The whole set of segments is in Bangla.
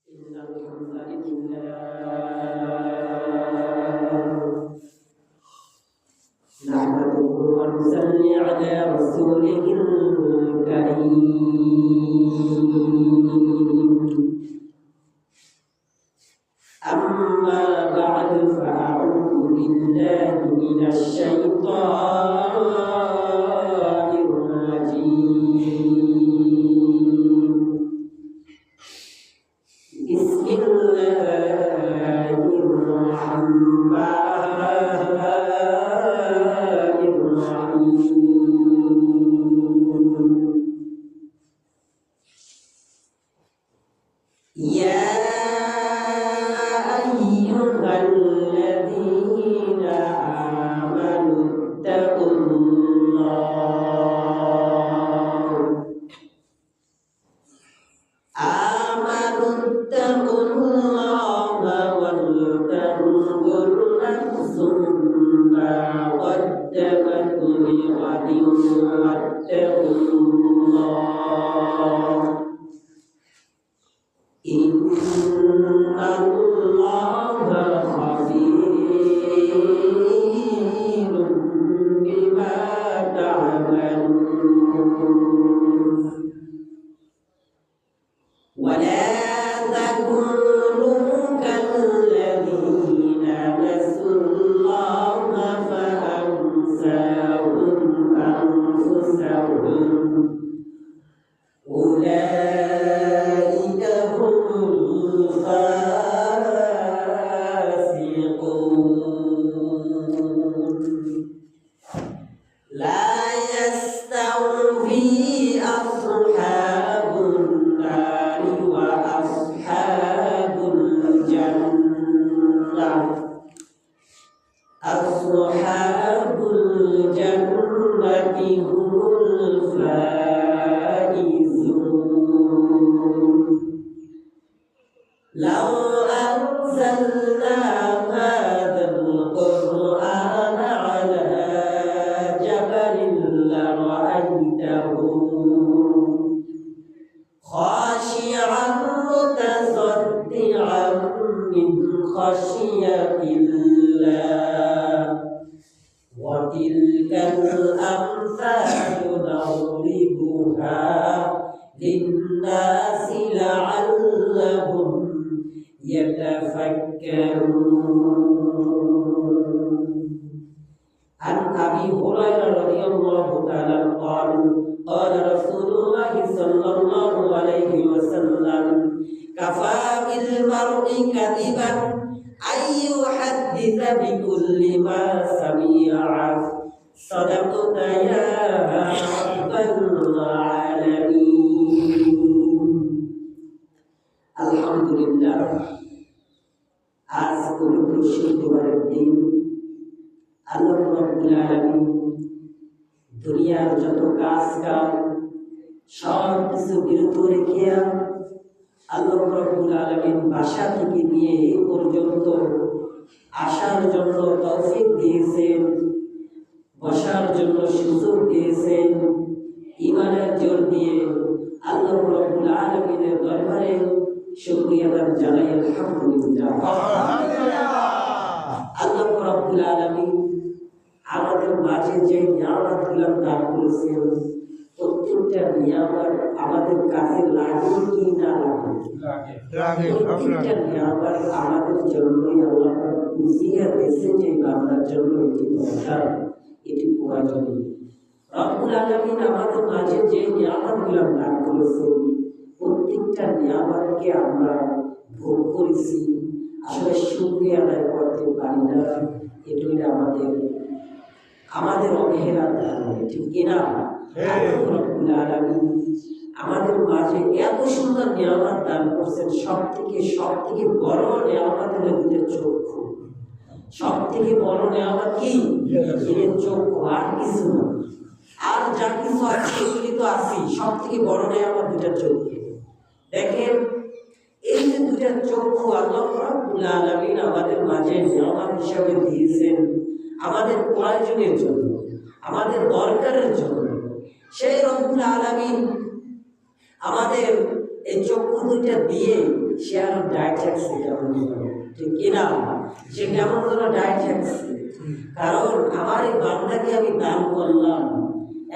إن الحمد لله نحمده ونصلي على رسوله الكريم أما بعد فأعوذ بالله من الشيطان الرجيم بسم الله الرحمن الرحيم يا أيها الذين آمنوا اتقوا الله ولتنظر نفس ما قدمت لغد واتقوا الله إن الله خبير بما تعملون ولا تكونوا كالذين نسوا الله فأنساهم أنفسهم أولئك هم الفاسقون لا يستوي أصحاب النار وأصحاب الجنة أصحاب الجنة هم الفائزون لو أنزلنا هذا القرآن على جبل لرأيته خاشعا متصدعا من خشية الله وتلك الأمثال نضربها للناس لعلهم يتفكرون عن أبي هريرة رضي الله تعالى قال قال رسول الله صلى الله عليه وسلم كفى بالمرء كذبا أن يحدث بكل ما سمع صدقت يا رب العالمين الحمد لله আজ পবিত্র শুক্রবারের দিন আল্লাহ রাব্বুল আলামিন দুনিয়ার যত কাজ সব কিছু বিরত রেখে আল্লাহ রাব্বুল আলামিন বাসা থেকে নিয়ে এই পর্যন্ত আসার জন্য তৌফিক দিয়েছেন, বসার জন্য সুযোগ দিয়েছেন। ঈমানের জোর দিয়ে আল্লাহ রাব্বুল আলামিনের দরবারে শুকরিয়া জানাই আলহামদুলিল্লাহ। আল্লাহ রাব্বুল আলামিন আমাদের মাঝে যে নিয়ামতগুলো দান করেছেন প্রত্যেকটা নিয়ামত আমাদের কাছে লাগে কি না লাগে, প্রত্যেকটা নিয়ামত আমাদের জন্যই আল্লাহ বুঝিয়ে দিয়েছেন যে বান্দার জন্য এটি দরকার, এটি প্রয়োজনীয়। রব্বুল আলামিন আমাদের মাঝে যে নিয়ামতগুলো দান করেছেন প্রত্যেকটা নিয়ামতকে আমরা ভোগ করেছি, আসলে শুকরিয়া আদায় করতে পারি না। এটি আমাদের অবহেলার কারণে, ঠিক কিনা? রব্বুল আলামিন আমাদের মাঝে এত সুন্দর নিয়ামত দান করছেন। সব থেকে বড় নিয়ামত হলো দুটো চক্ষু। সব থেকে বড় নিয়ামত কি? চক্ষু, আর কিছু না। আর যা কিছু আছে এগুলি তো আছেই, সব থেকে বড় নিয়ামত দুটো চক্ষু। দেখেন এই যে দুটো চক্ষু আল্লাহ রাব্বুল আলামিন আমাদের মাঝে নিয়ামত হিসাবে দিয়েছেন আমাদের প্রয়োজনের জন্য, আমাদের দরকারের জন্য। সেই রব্বুল আলামিন আমাদের এই চক্ষু দুইটা দিয়ে সে আরো ডায়েট থাকছে কেমন, ঠিক কিনা? সে কেমন যেন ডায়েট থাকছে। কারণ আমার এই বান্দাকে আমি দান করলাম,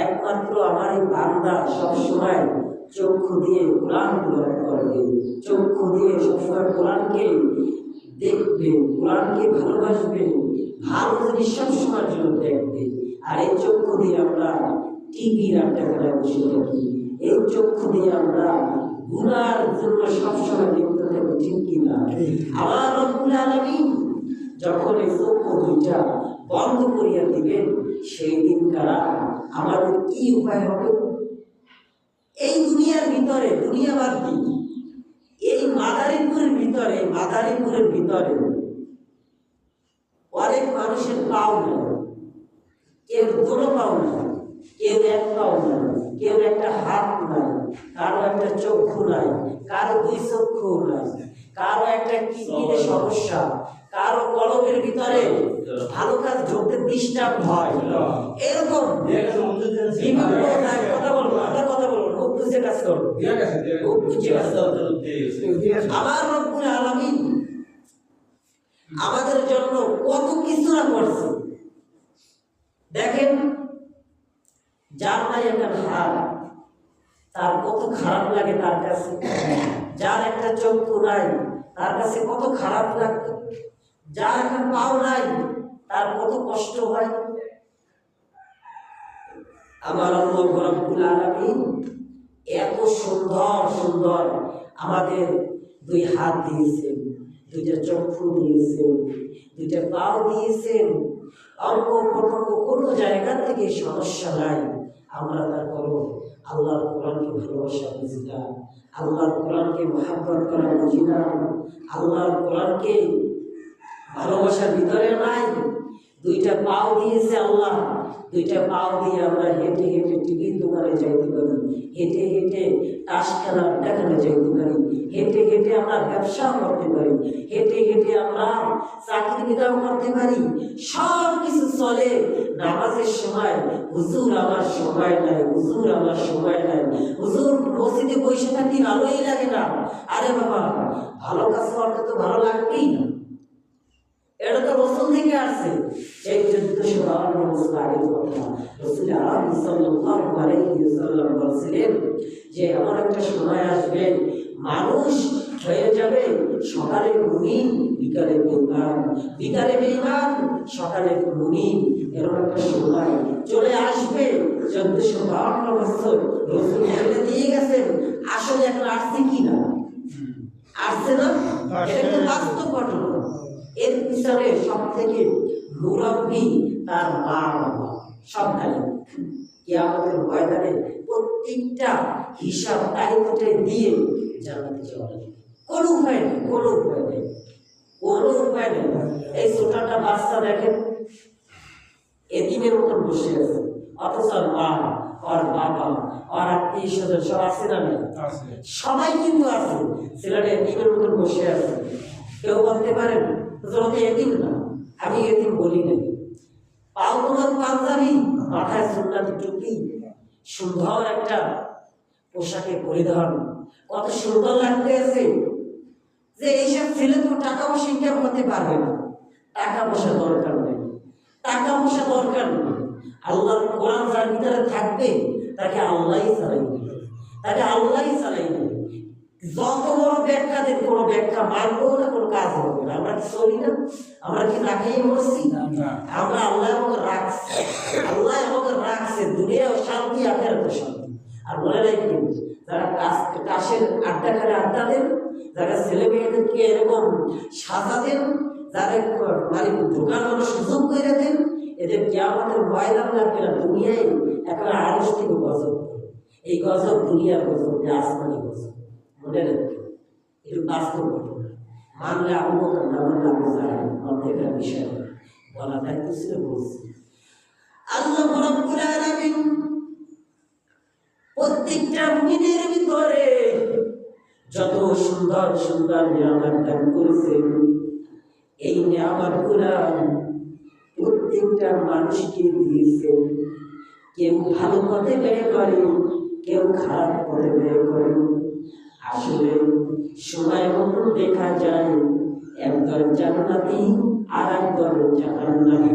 একমাত্র আমার এই বান্দা সবসময় চক্ষু দিয়ে কোরআন গ্রহণ করবে, চক্ষু দিয়ে সবসময় কোরআনকে দেখবে, কোরআনকে ভালোবাসবে, ভালো জিনিস সবসময় জন্য দেখবে। আর এই চক্ষু দিয়ে আমরা টিভির একটা খেলায় বসে থাকি, এই চক্ষু দিয়ে আমরা গুনার জন্য সবসময় লিপ্ত থাকি, ঠিক কিনা? আমার রব্বুল আলামিন যখন এই চক্ষু দুইটা বন্ধ করিয়া দিবেন, সেই দিন কারা আমাদের কি উপায় হবে? এই দুনিয়ার ভিতরে, দুনিয়া বাদ দিই, এই মাদারীপুরের ভিতরে অনেক মানুষের পাও নাই, কেউ দুটো পাও নাই, কেউ এক পাও নাই, কেউ একটা হাত নাই, কারো একটা চক্ষু নাই, কারো দুই চক্ষু নাই, কারো একটা কিডনিতে সমস্যা, কারো কলমের ভিতরে ভালো কাজ ঢুকতে ডিস্টার্ব হয়। এরকম কথা বলবো, খুব বুঝে কাজ করবো, খুব বুঝে কাজ করবো। আমার রব্বুল আলামিন আমাদের জন্য কত কিছু না করছে। দেখেন, যার নাই একটা হাত, তার কত খারাপ লাগে তার কাছে। যার একটা চক্ষু নাই, তার কাছে কত খারাপ লাগতো। যার একটা পাও নাই, তার কত কষ্ট হয়। আমার আল্লাহ রাব্বুল আলামিন এত সুন্দর সুন্দর আমাদের দুই হাত দিয়েছেন, দুইটা চক্ষু দিয়েছেন, দুইটা পাও দিয়েছেন, অঙ্গ প্রত্যঙ্গ কোনো জায়গা থেকে সমস্যা নাই। আমরা তারপরও আল্লাহর কোরআনকে ভালোবাসা বুঝি না, আল্লাহর কোরআনকে মহাব্বত করা বুঝি না, আল্লাহর কোরআনকে ভালোবাসার ভিতরে নাই। দুইটা পাও দিয়েছে আল্লাহ, দুইটা পাও দিয়ে আমরা হেঁটে হেঁটে টিভির দোকানে যাইতে পারি, হেঁটে হেঁটে তাস খেলার দেখানে যাইতে পারি, হেঁটে হেঁটে আমরা ব্যবসাও করতে পারি, হেঁটে হেঁটে আমরা চাকরি বিদাও করতে পারি। সব কিছু চলে। নামাজের সময় হুজুর আমার সময় নাই, হুজুর আমার সময় নাই, হুজুর মসজিদে বসে থাকি ভালোই লাগে না। আরে বাবা, ভালো কাজ করতে তো ভালো লাগবেই না, এটা তো রসুল থেকে আসছে। এই 1452 বছর আগের কথা। রাসূল আরবি সাল্লাল্লাহু আলাইহি ওয়াসাল্লাম বলেছিলেন যে এমন একটা সময় আসবে, মানুষ হয়ে যাবে সকালে মুমিন, বিকালে বেঈমান, বিকালে বেঈমান, সকালে মুমিন। এরকম একটা সময় চলে আসবে। 1452 বছর রাসূল বলে দিয়ে গেছেন। আসলে এখন আসছে কি না? আসছে না? এটা তো বাস্তব ঘটনা। এর পিছনে সব থেকে মুরব্বী তার মা বাবা, সব দায়ী। কিয়ামতের ময়দানে প্রত্যেকটা হিসাব তারিখে দিয়ে জানাতে যাওয়া, কোনো উপায় নেই, কোনো উপায় নেই, কোনো উপায় নেই। এই ছোটটা বাচ্চা দেখেন, এতিমের মতন বসে আছে, অথচ মা, ওর বাবা, ওর আত্মীয় স্বজন সব আছে না নেই? সবাই কিন্তু আছে। ছেলেটা এতিমের মতন বসে আছে। কেউ বলতে পারেন এতিম না, আমি এতিম বলি নাই। পাও তোমার পাঞ্জাবি, মাথায় সুন্নাতি টুপি, সুন্দর একটা পোশাকে পরিধান, কত সুন্দর লাগতে আছে। যে এইসব ছেলে তো টাকা পয়সা ইনকাম করতে পারবে না। টাকা পয়সা দরকার নেই, টাকা পয়সা দরকার নেই। আল্লাহর কোরআন যার ভিতরে থাকবে তাকে আল্লাহই চালাই দেবে, তাকে আল্লাহই চালাই দেবে। যত বড় ব্যাখ্যা দেন, কোনো ব্যাখ্যা মানবো না, কোনো কাজ হবে না। আমরা কি চলি না? আমরা কি না খেয়ে মরছি? আমরা আল্লাহ আমাকে রাখছে, আল্লাহ আমাকে রাখছে দুনিয়াও শান্তি, আখেরাতেও শান্তি। আর মনে রাখবেন, যারা কাশের আড্ডাখানে আড্ডা দেন, যারা ছেলে মেয়েদেরকে এরকম সাজা দেন, যারা মানে ঢোকার জন্য সুযোগ করে দেন, এদের কিয়ামতের ময়দান লাগবে না, দুনিয়ায় একেবারে আরশ থেকে গজব। এই গজব দুনিয়ার গজব, আসমানি গজব। মনে রাখবেন, এর বাস্তব ঘটনা। মানলে আবু বকর, না মানলে আবু জাহেল, অর্ধেকের বিষয় বলা দায়িত্ব ছিল বলছি। আল্লাহ রাব্বুল আলামিন প্রত্যেকটা মুমিনের ভিতরে যত সুন্দর সুন্দর নিয়ামত দান করেছেন, এই নিয়ামতগুলো প্রত্যেকটা মানুষকে দিয়েছেন। কেউ ভালো পথে ব্যয় করে, কেউ খারাপ পথে ব্যয় করে। আসলে সময় মতো দেখা যায় একদল জান্নাতি আর একদল জাহান্নামী